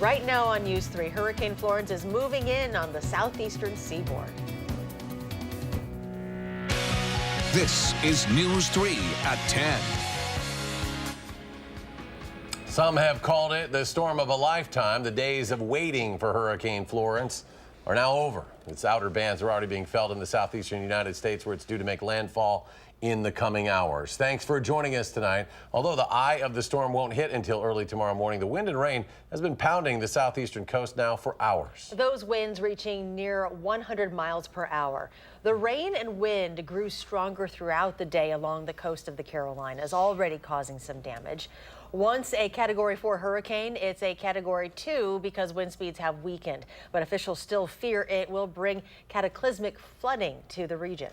Right now on News 3, Hurricane Florence is moving in on the southeastern seaboard. This is News 3 at 10. Some have called it the storm of a lifetime. The days of waiting for Hurricane Florence are now over. Its outer bands are already being felt in the southeastern United States, where it's due to make landfall in the coming hours. Thanks for joining us tonight. Although the eye of the storm won't hit until early tomorrow morning, the wind and rain has been pounding the southeastern coast now for hours. Those winds reaching near 100 miles per hour. The rain and wind grew stronger throughout the day along the coast of the Carolinas, already causing some damage. Once a Category 4 hurricane, it's a Category 2 because wind speeds have weakened. But officials still fear it will bring cataclysmic flooding to the region.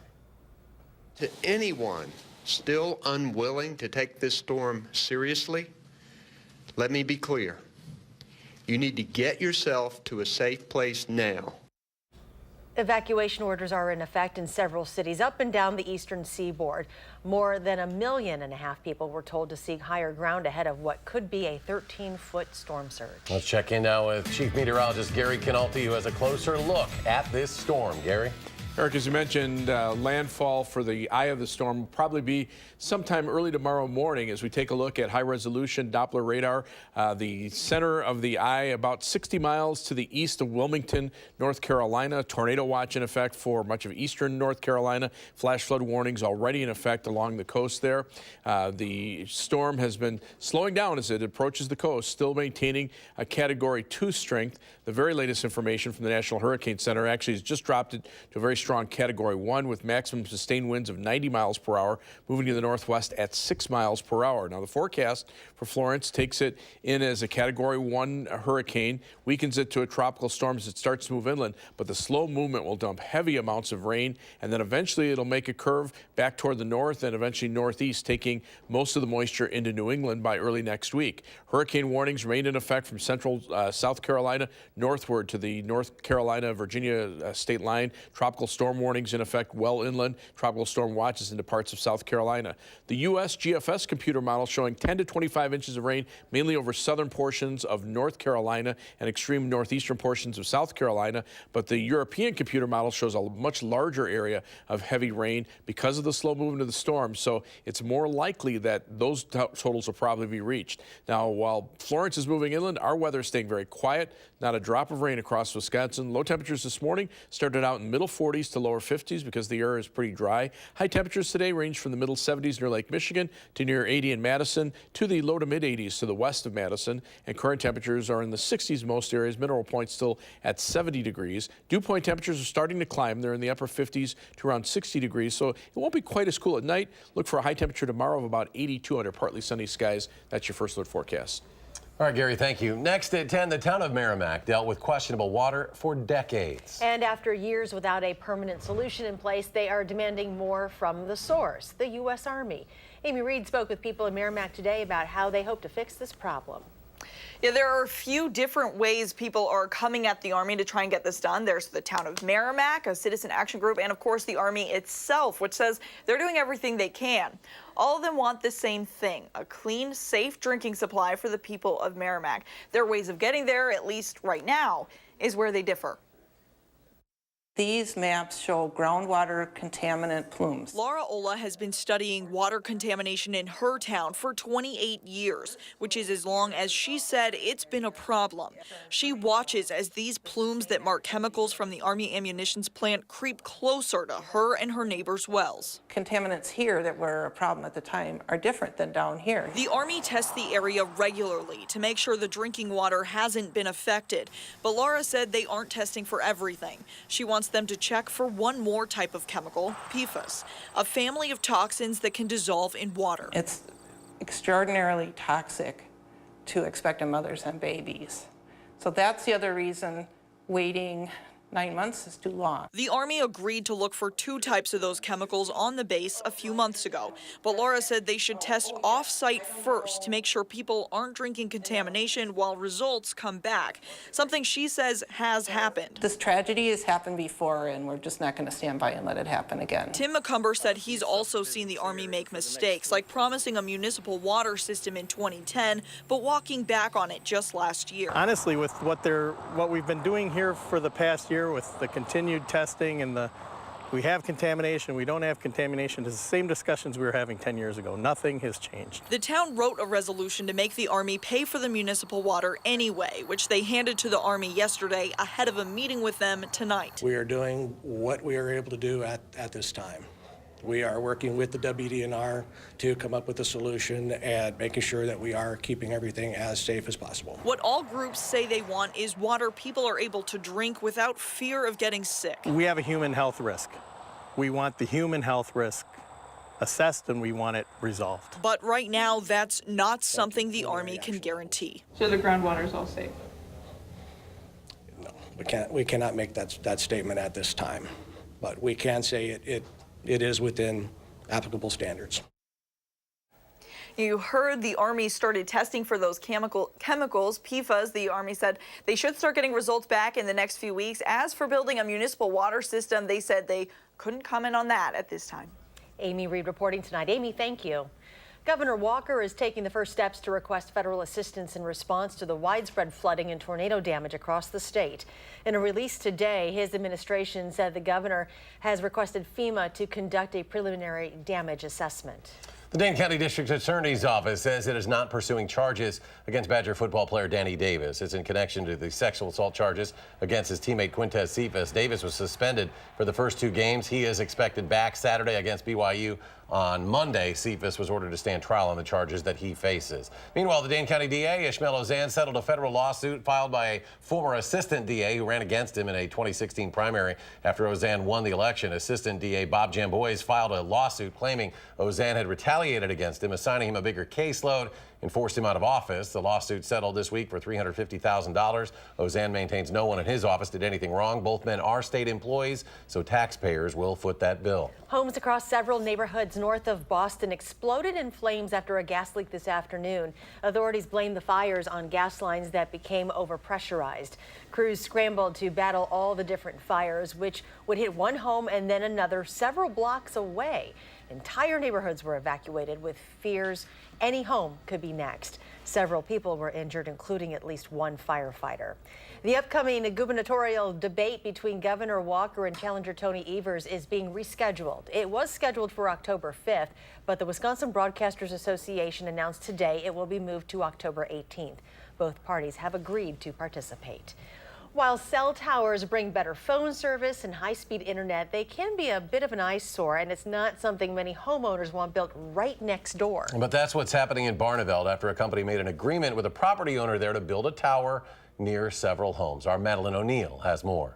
To anyone still unwilling to take this storm seriously, let me be clear. You need to get yourself to a safe place now. Evacuation orders are in effect in several cities up and down the eastern seaboard. More than 1.5 million people were told to seek higher ground ahead of what could be a 13-foot storm surge. Let's check in now with Chief Meteorologist Gary Canalti, who has a closer look at this storm. Gary? Eric, as you mentioned, landfall for the eye of the storm will probably be sometime early tomorrow morning as we take a look at high-resolution Doppler radar. The center of the eye about 60 miles to the east of Wilmington, North Carolina. Tornado watch in effect for much of eastern North Carolina. Flash flood warnings already in effect along the coast there. The storm has been slowing down as it approaches the coast, still maintaining a Category 2 strength. The very latest information from the National Hurricane Center actually has just dropped it to a very strong Category 1 with maximum sustained winds of 90 miles per hour, moving to the northwest at 6 miles per hour. Now, the forecast for Florence takes it in as a Category 1 hurricane, weakens it to a tropical storm as it starts to move inland, but the slow movement will dump heavy amounts of rain, and then eventually it'll make a curve back toward the north and eventually northeast, taking most of the moisture into New England by early next week. Hurricane warnings remain in effect from central South Carolina northward to the North Carolina-Virginia state line. Tropical storm warnings in effect well inland. Tropical storm watches into parts of South Carolina. The U.S. GFS computer model showing 10 to 25 inches of rain, mainly over southern portions of North Carolina and extreme northeastern portions of South Carolina. But the European computer model shows a much larger area of heavy rain because of the slow movement of the storm. So it's more likely that those totals will probably be reached. Now, while Florence is moving inland, our weather is staying very quiet. Not a drop of rain across Wisconsin. Low temperatures this morning started out in middle 40s to lower 50s because the air is pretty dry. High temperatures today range from the middle 70s near Lake Michigan to near 80 in Madison to the low to mid 80s to the west of Madison. And current temperatures are in the 60s most areas. Mineral Point still at 70 degrees. Dew point temperatures are starting to climb. They're in the upper 50s to around 60 degrees. So it won't be quite as cool at night. Look for a high temperature tomorrow of about 82 under partly sunny skies. That's your first look forecast. All right, Gary, thank you. Next at 10, the town of Merrimack dealt with questionable water for decades. And after years without a permanent solution in place, they are demanding more from the source, the U.S. Army. Amy Reed spoke with people in Merrimack today about how they hope to fix this problem. Yeah, there are a few different ways people are coming at the Army to try and get this done. There's the town of Merrimack, a citizen action group, and of course the Army itself, which says they're doing everything they can. All of them want the same thing, a clean, safe drinking supply for the people of Merrimack. Their ways of getting there, at least right now, is where they differ. These maps show groundwater contaminant plumes. Laura Ola has been studying water contamination in her town for 28 years, which is as long as she said it's been a problem. She watches as these plumes that mark chemicals from the Army ammunitions plant creep closer to her and her neighbors' wells. Contaminants here that were a problem at the time are different than down here. The Army tests the area regularly to make sure the drinking water hasn't been affected. But Laura said they aren't testing for everything. She wants them to check for one more type of chemical, PFAS, a family of toxins that can dissolve in water. It's extraordinarily toxic to expectant mothers and babies. So that's the other reason waiting 9 months is too long. The Army agreed to look for 2 types of those chemicals on the base a few months ago, but Laura said they should test off-site first to make sure people aren't drinking contamination while results come back, something she says has happened. This tragedy has happened before, and we're just not going to stand by and let it happen again. Tim McCumber said he's also seen the Army make mistakes, like promising a municipal water system in 2010, but walking back on it just last year. Honestly, with what we've been doing here for the past year, with the continued testing and we have contamination, we don't have contamination, it's the same discussions we were having 10 years ago. Nothing has changed. The town wrote a resolution to make the Army pay for the municipal water anyway, which they handed to the Army yesterday ahead of a meeting with them tonight. We are doing what we are able to do at this time. We are working with the WDNR to come up with a solution and making sure that we are keeping everything as safe as possible. What all groups say they want is water people are able to drink without fear of getting sick. We have a human health risk. We want the human health risk assessed, and we want it resolved. But right now, that's not something the Army can guarantee. So the groundwater is all safe? No, we cannot make that statement at this time, but we can say it is within applicable standards. You heard the Army started testing for those chemicals, PFAS. The Army said they should start getting results back in the next few weeks. As for building a municipal water system, they said they couldn't comment on that at this time. Amy Reed reporting tonight. Amy, thank you. Governor Walker is taking the first steps to request federal assistance in response to the widespread flooding and tornado damage across the state. In a release today, his administration said the governor has requested FEMA to conduct a preliminary damage assessment. The Dane County District Attorney's Office says it is not pursuing charges against Badger football player Danny Davis. It's in connection to the sexual assault charges against his teammate Quintez Cephas. Davis was suspended for the first 2 games. He is expected back Saturday against BYU. On Monday, Cephas was ordered to stand trial on the charges that he faces. Meanwhile, the Dane County DA, Ishmael Ozan, settled a federal lawsuit filed by a former assistant DA who ran against him in a 2016 primary after Ozan won the election. Assistant DA Bob Jambois filed a lawsuit claiming Ozan had retaliated against him, assigning him a bigger caseload and forced him out of office. The lawsuit settled this week for $350,000. Ozan maintains no one in his office did anything wrong. Both men are state employees, so taxpayers will foot that bill. Homes across several neighborhoods north of Boston exploded in flames after a gas leak this afternoon. Authorities blame the fires on gas lines that became overpressurized. Crews scrambled to battle all the different fires, which would hit one home and then another several blocks away. Entire neighborhoods were evacuated with fears any home could be next. Several people were injured, including at least one firefighter. The upcoming gubernatorial debate between Governor Walker and challenger Tony Evers is being rescheduled. It was scheduled for October 5th, but the Wisconsin Broadcasters Association announced today it will be moved to October 18th. Both parties have agreed to participate. While cell towers bring better phone service and high-speed internet, they can be a bit of an eyesore, and it's not something many homeowners want built right next door. But that's what's happening in Barneveld after a company made an agreement with a property owner there to build a tower near several homes. Our Madeline O'Neill has more.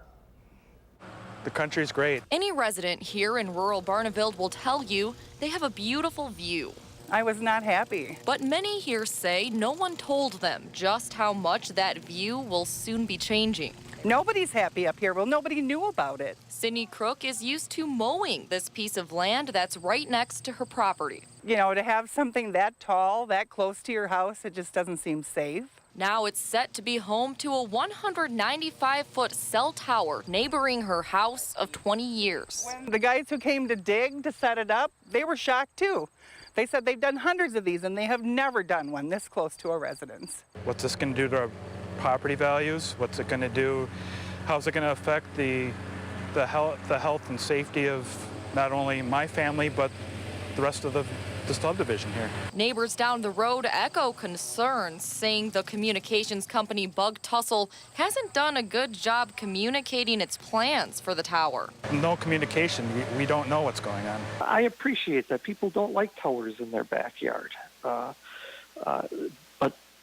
The country's great. Any resident here in rural Barneveld will tell you they have a beautiful view. I was not happy. But many here say no one told them just how much that view will soon be changing. Nobody's happy up here. Well, nobody knew about it. Sydney Crook is used to mowing this piece of land that's right next to her property. You know, to have something that tall, that close to your house, it just doesn't seem safe. Now it's set to be home to a 195-foot cell tower neighboring her house of 20 years. When the guys who came to dig to set it up, they were shocked too. They said they've done hundreds of these and they have never done one this close to a residence. What's this going to do to our property values? What's it going to do? How's it going to affect the health and safety of not only my family but the rest of the subdivision here? Neighbors down the road echo concerns, saying the communications company Bug Tussle hasn't done a good job communicating its plans for the tower. No communication. We don't know what's going on. I appreciate that people don't like towers in their backyard. But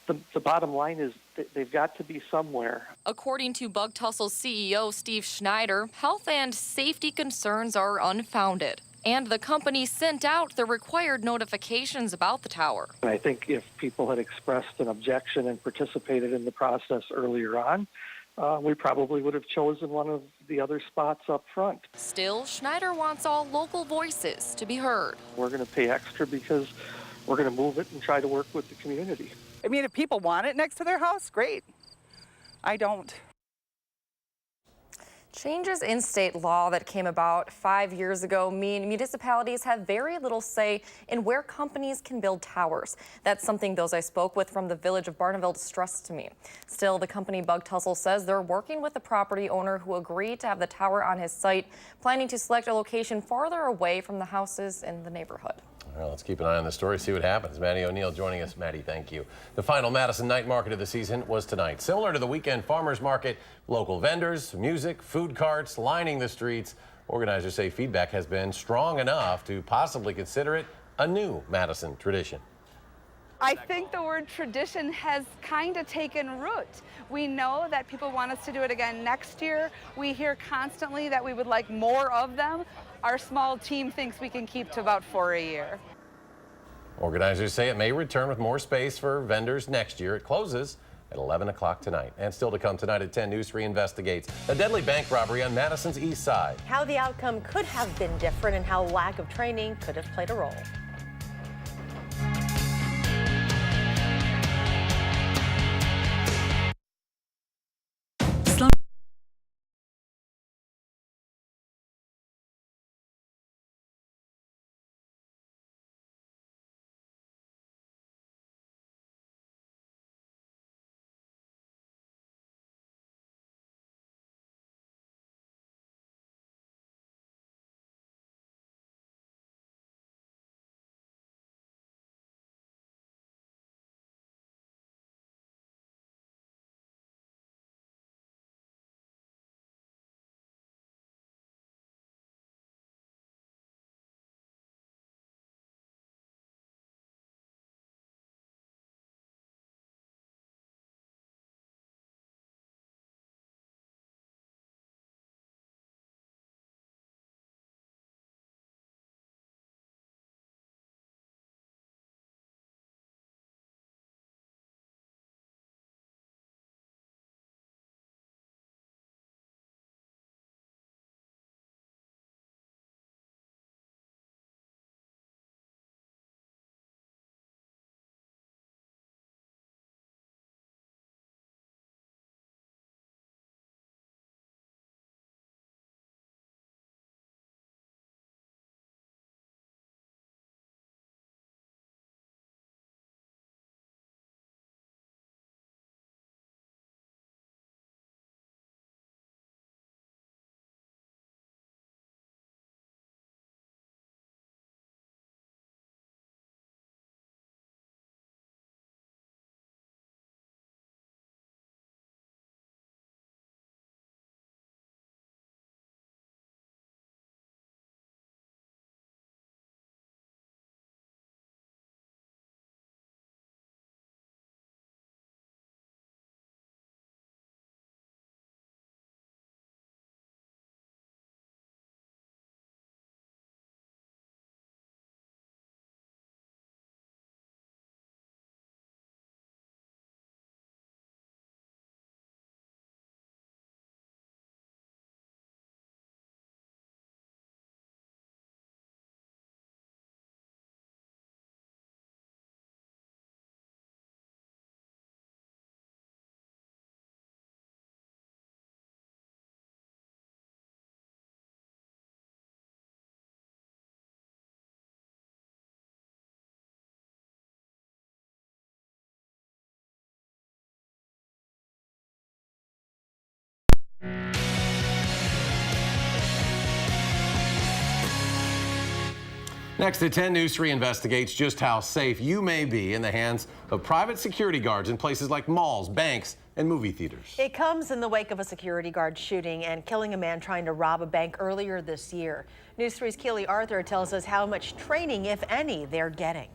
the bottom line is they've got to be somewhere. According to Bug Tussle's CEO, Steve Schneider, health and safety concerns are unfounded. And the company sent out the required notifications about the tower. I think if people had expressed an objection and participated in the process earlier on, we probably would have chosen one of the other spots up front. Still, Schneider wants all local voices to be heard. We're going to pay extra because we're going to move it and try to work with the community. I mean, if people want it next to their house, great. I don't. Changes in state law that came about 5 years ago mean municipalities have very little say in where companies can build towers. That's something those I spoke with from the village of Barneville stressed to me. Still, the company Bug Tussle says they're working with the property owner who agreed to have the tower on his site, planning to select a location farther away from the houses in the neighborhood. Well, let's keep an eye on the story, see what happens. Maddie O'Neill joining us. Maddie, thank you. The final Madison night market of the season was tonight. Similar to the weekend farmers market, local vendors, music, food carts lining the streets. Organizers say feedback has been strong enough to possibly consider it a new Madison tradition. I think the word tradition has kind of taken root. We know that people want us to do it again next year. We hear constantly that we would like more of them. Our small team thinks we can keep to about 4 a year. Organizers say it may return with more space for vendors next year. It closes at 11 o'clock tonight. And still to come tonight at 10, News 3 investigates a deadly bank robbery on Madison's east side. How the outcome could have been different and how lack of training could have played a role. Next at 10, News 3 investigates just how safe you may be in the hands of private security guards in places like malls, banks, and movie theaters. It comes in the wake of a security guard shooting and killing a man trying to rob a bank earlier this year. News 3's Keely Arthur tells us how much training, if any, they're getting.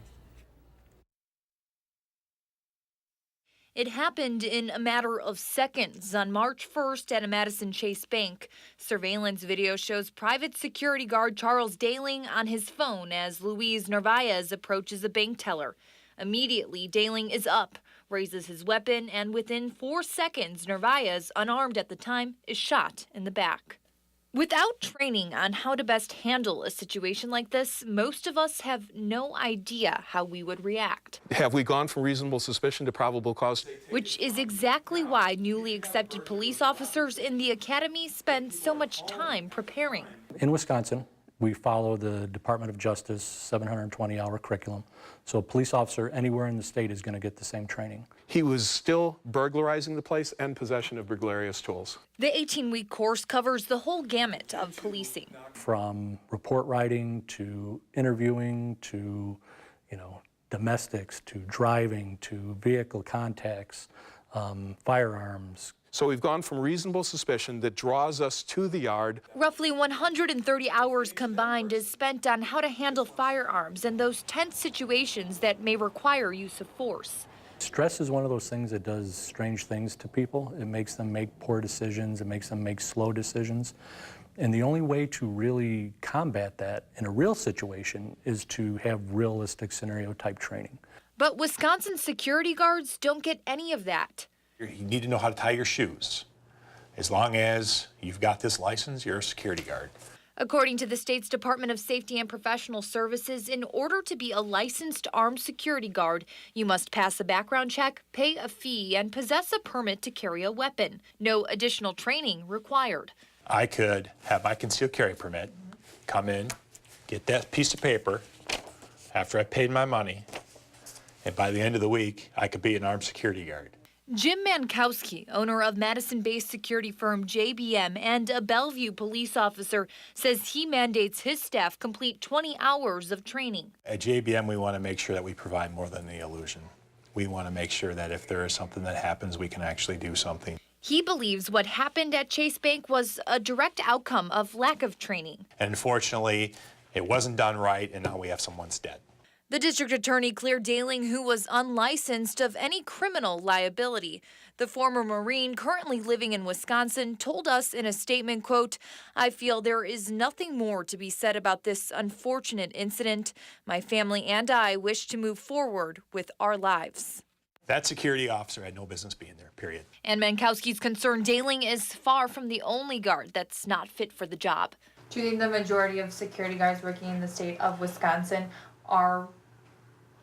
It happened in a matter of seconds on March 1st at a Madison Chase bank. Surveillance video shows private security guard Charles Daling on his phone as Luis Narvaez approaches a bank teller. Immediately, Daling is up, raises his weapon, and within 4 seconds, Narvaez, unarmed at the time, is shot in the back. Without training on how to best handle a situation like this, most of us have no idea how we would react. Have we gone from reasonable suspicion to probable cause? Which is exactly why newly accepted police officers in the academy spend so much time preparing. In Wisconsin, we follow the Department of Justice 720-hour curriculum. So a police officer anywhere in the state is going to get the same training. He was still burglarizing the place and possession of burglarious tools. The 18-week course covers the whole gamut of policing. From report writing to interviewing to, domestics to driving to vehicle contacts, firearms. So we've gone from reasonable suspicion that draws us to the yard. Roughly 130 hours combined is spent on how to handle firearms and those tense situations that may require use of force. Stress is one of those things that does strange things to people. It makes them make poor decisions. It makes them make slow decisions. And the only way to really combat that in a real situation is to have realistic scenario type training. But Wisconsin security guards don't get any of that. You need to know how to tie your shoes. As long as you've got this license, you're a security guard. According to the state's Department of Safety and Professional Services, in order to be a licensed armed security guard, you must pass a background check, pay a fee, and possess a permit to carry a weapon. No additional training required. I could have my concealed carry permit, come in, get that piece of paper after I paid my money, and by the end of the week, I could be an armed security guard. Jim Mankowski, owner of Madison-based security firm JBM and a Bellevue police officer, says he mandates his staff complete 20 hours of training. At JBM, we want to make sure that we provide more than the illusion. We want to make sure that if there is something that happens, we can actually do something. He believes what happened at Chase Bank was a direct outcome of lack of training. And unfortunately, it wasn't done right, and now we have someone's dead. The district attorney cleared Daling, who was unlicensed, of any criminal liability. The former Marine, currently living in Wisconsin, told us in a statement, quote, "I feel there is nothing more to be said about this unfortunate incident. My family and I wish to move forward with our lives." That security officer had no business being there, period. And Mankowski's concerned Daling is far from the only guard that's not fit for the job. Do you think the majority of security guards working in the state of Wisconsin are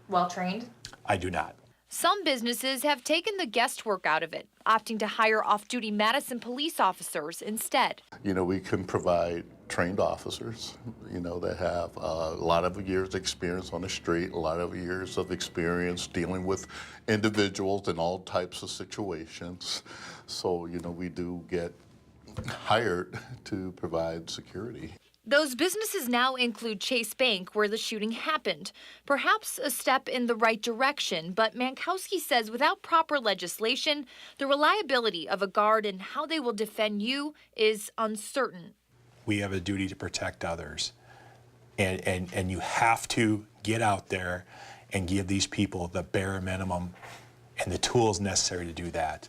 well trained? I do not. Some businesses have taken the guesswork out of it, opting to hire off-duty Madison police officers instead. We can provide trained officers, that have a lot of years experience on the street, a lot of years of experience dealing with individuals in all types of situations. So, we do get hired to provide security. Those businesses now include Chase Bank, where the shooting happened. Perhaps a step in the right direction, but Mankowski says without proper legislation, the reliability of a guard and how they will defend you is uncertain. We have a duty to protect others. And you have to get out there and give these people the bare minimum and the tools necessary to do that.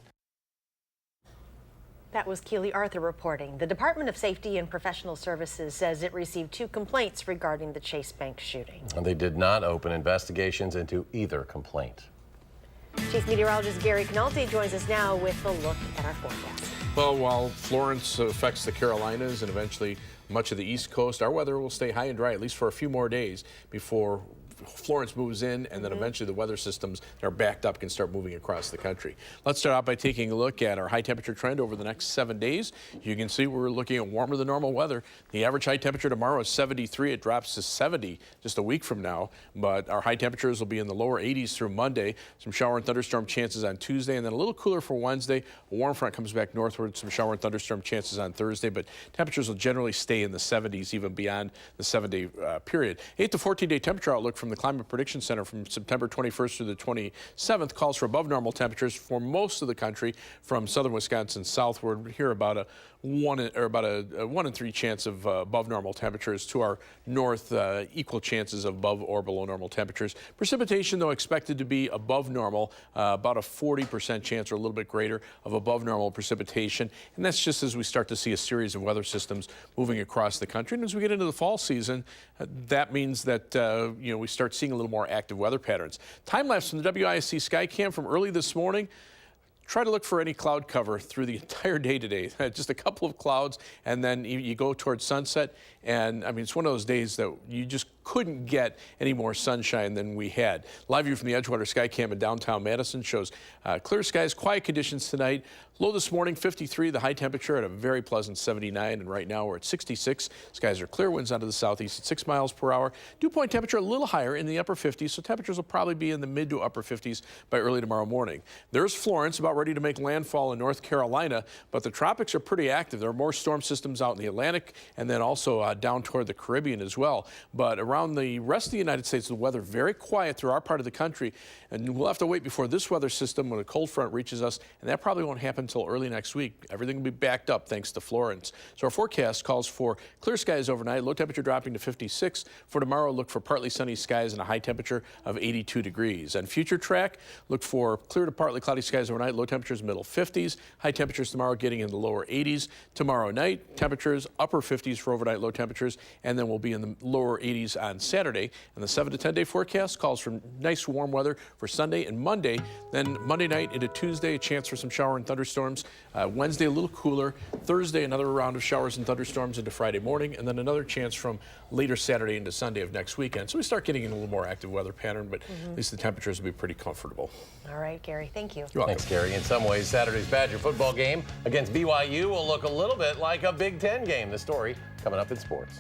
That was Keely Arthur reporting. The Department of Safety and Professional Services says it received 2 complaints regarding the Chase Bank shooting. And they did not open investigations into either complaint. Chief Meteorologist Gary Canalti joins us now with a look at our forecast. Well, while Florence affects the Carolinas and eventually much of the East Coast, our weather will stay high and dry at least for a few more days before Florence moves in, and then eventually the weather systems that are backed up can start moving across the country. Let's start out by taking a look at our high temperature trend over the next 7 days. You can see we're looking at warmer than normal weather. The average high temperature tomorrow is 73. It drops to 70 just a week from now, but our high temperatures will be in the lower 80s through Monday. Some shower and thunderstorm chances on Tuesday, and then a little cooler for Wednesday. A warm front comes back northward, some shower and thunderstorm chances on Thursday, but temperatures will generally stay in the 70s even beyond the 7-day period. 8 to 14-day temperature outlook from the Climate Prediction Center from September 21st through the 27th calls for above normal temperatures for most of the country from southern Wisconsin southward. Here about a 1 in 3 chance of above normal temperatures. To our north, equal chances of above or below normal temperatures. Precipitation, though, expected to be above normal, about a 40% chance or a little bit greater of above normal precipitation. And that's just as we start to see a series of weather systems moving across the country. And as we get into the fall season, that means that we start seeing a little more active weather patterns. Time lapse from the WISC Skycam from early this morning. Try to look for any cloud cover through the entire day today. Just a couple of clouds, and then you go towards sunset. And I mean, it's one of those days that you just couldn't get any more sunshine than we had. Live view from the Edgewater Skycam in downtown Madison shows clear skies, quiet conditions tonight. Low this morning, 53. The high temperature at a very pleasant 79. And right now we're at 66. Skies are clear, winds out of the southeast at 6 miles per hour. Dew point temperature a little higher in the upper 50s, so temperatures will probably be in the mid to upper 50s by early tomorrow morning. There's Florence about ready to make landfall in North Carolina, but the tropics are pretty active. There are more storm systems out in the Atlantic and then also down toward the Caribbean as well. But around the rest of the United States, the weather very quiet through our part of the country, and we'll have to wait before this weather system when a cold front reaches us, and that probably won't happen until early next week. Everything will be backed up thanks to Florence. So our forecast calls for clear skies overnight, low temperature dropping to 56. For tomorrow, look for partly sunny skies and a high temperature of 82 degrees. And future track, look for clear to partly cloudy skies overnight, low temperatures middle 50s, high temperatures tomorrow getting in the lower 80s. Tomorrow night, temperatures upper 50s for overnight low temperatures, and then we'll be in the lower 80s on Saturday. And the 7 to 10 day forecast calls for nice warm weather for Sunday and Monday. Then Monday night into Tuesday, a chance for some shower and thunderstorms. Wednesday, a little cooler. Thursday, another round of showers and thunderstorms into Friday morning, and then another chance from later Saturday into Sunday of next weekend. So we start getting in a little more active weather pattern, but at least the temperatures will be pretty comfortable. All right, Gary, thank you. You're welcome. Thanks, Gary. In some ways, Saturday's Badger football game against BYU will look a little bit like a Big Ten game. The story coming up in sports.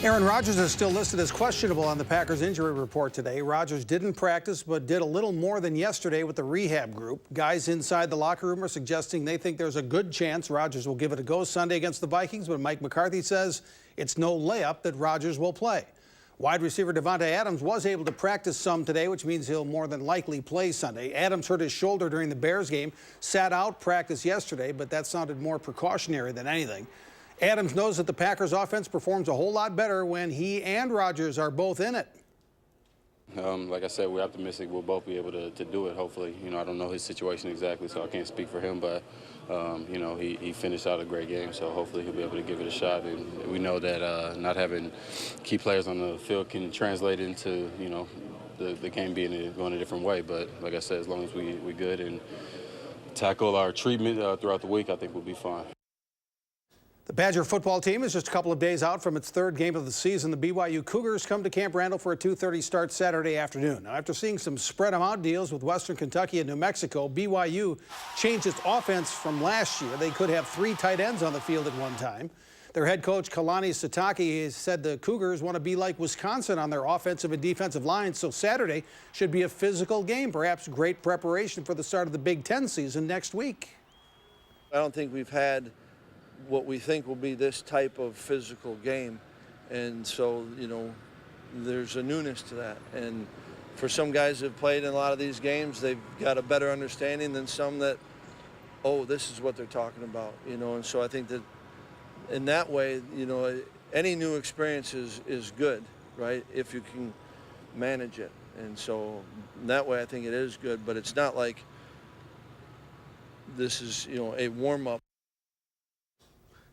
Aaron Rodgers is still listed as questionable on the Packers injury report today. Rodgers didn't practice, but did a little more than yesterday with the rehab group. Guys inside the locker room are suggesting they think there's a good chance Rodgers will give it a go Sunday against the Vikings, but Mike McCarthy says it's no layup that Rodgers will play. Wide receiver Devontae Adams was able to practice some today, which means he'll more than likely play Sunday. Adams hurt his shoulder during the Bears game, sat out practice yesterday, but that sounded more precautionary than anything. Adams knows that the Packers offense performs a whole lot better when he and Rodgers are both in it. Like I said, we're optimistic we'll both be able to do it, hopefully. I don't know his situation exactly, so I can't speak for him, but, he finished out a great game, so hopefully he'll be able to give it a shot. And we know that not having key players on the field can translate into, the game going a different way. But like I said, as long as we're good and tackle our treatment throughout the week, I think we'll be fine. The Badger football team is just a couple of days out from its third game of the season. The BYU Cougars come to Camp Randall for a 2:30 start Saturday afternoon. Now, after seeing some spread them out deals with Western Kentucky and New Mexico, BYU changed its offense from last year. They could have 3 tight ends on the field at one time. Their head coach, Kalani Sitake, has said the Cougars want to be like Wisconsin on their offensive and defensive lines, so Saturday should be a physical game, perhaps great preparation for the start of the Big Ten season next week. I don't think we've had what we think will be this type of physical game. And so, there's a newness to that. And for some guys that have played in a lot of these games, they've got a better understanding than some that, this is what they're talking about, And so I think that in that way, any new experience is good, right, if you can manage it. And so in that way, I think it is good, but it's not like this is, a warm-up.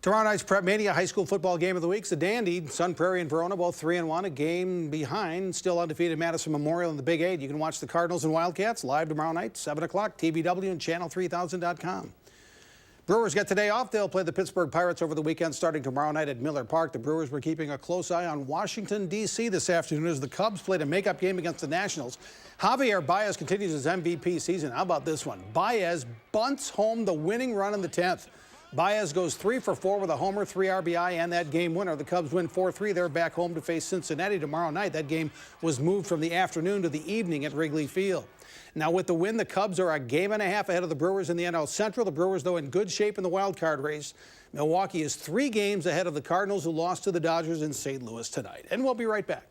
Tomorrow night's Prep Mania high school football game of the week is the Dandy. Sun Prairie and Verona both 3-1, a game behind still undefeated Madison Memorial in the Big 8. You can watch the Cardinals and Wildcats live tomorrow night, 7 o'clock, TVW and channel3000.com. Brewers get today off. They'll play the Pittsburgh Pirates over the weekend starting tomorrow night at Miller Park. The Brewers were keeping a close eye on Washington, D.C. this afternoon as the Cubs played a makeup game against the Nationals. Javier Baez continues his MVP season. How about this one? Baez bunts home the winning run in the 10th. Baez goes 3 for 4 with a homer, 3 RBI, and that game winner. The Cubs win 4-3. They're back home to face Cincinnati tomorrow night. That game was moved from the afternoon to the evening at Wrigley Field. Now, with the win, the Cubs are a game and a half ahead of the Brewers in the NL Central. The Brewers, though, in good shape in the wild card race. Milwaukee is 3 games ahead of the Cardinals, who lost to the Dodgers in St. Louis tonight. And we'll be right back.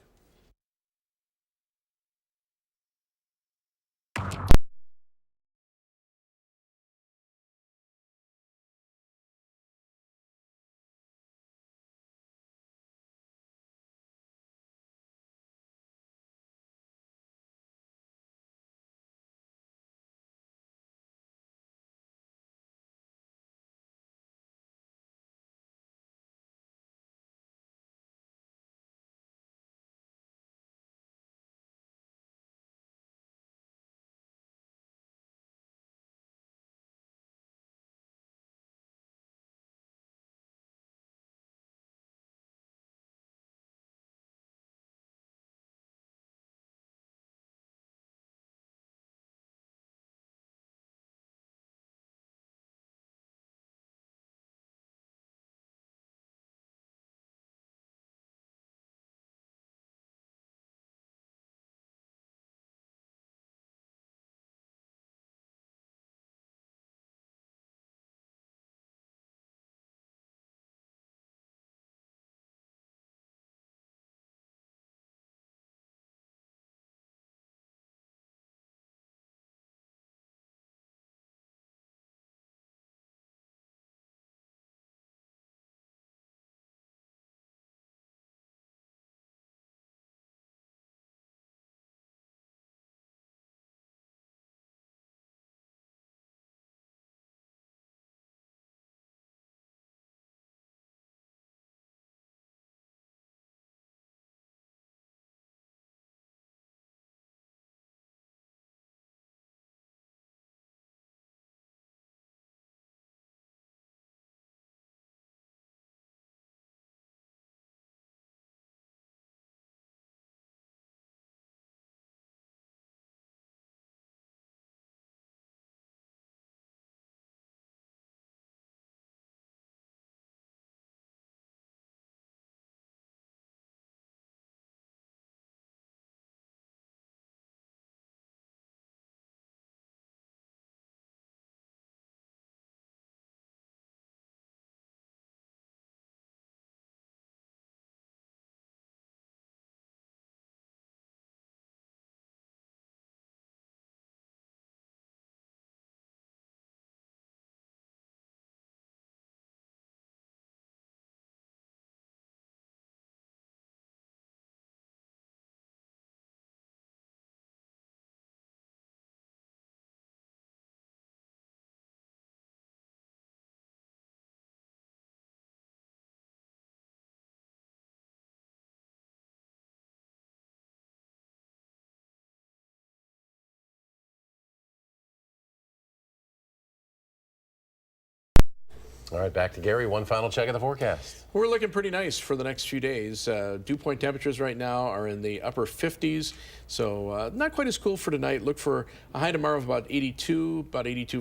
All right, back to Gary. One final check of the forecast. We're looking pretty nice for the next few days. Dew point temperatures right now are in the upper 50s, so not quite as cool for tonight. Look for a high tomorrow of about 82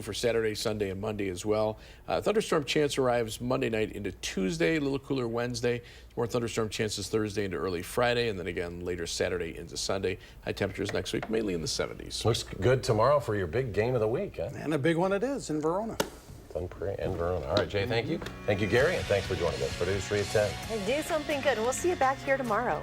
for Saturday, Sunday, and Monday as well. Thunderstorm chance arrives Monday night into Tuesday, a little cooler Wednesday. More thunderstorm chances Thursday into early Friday, and then again later Saturday into Sunday. High temperatures next week, mainly in the 70s. Looks good tomorrow for your big game of the week, huh? And a big one it is in Verona. Sun Prairie and Verona. All right, Jay, thank you. Thank you, Gary, and thanks for joining us for News 3 at 10. And do something good. We'll see you back here tomorrow.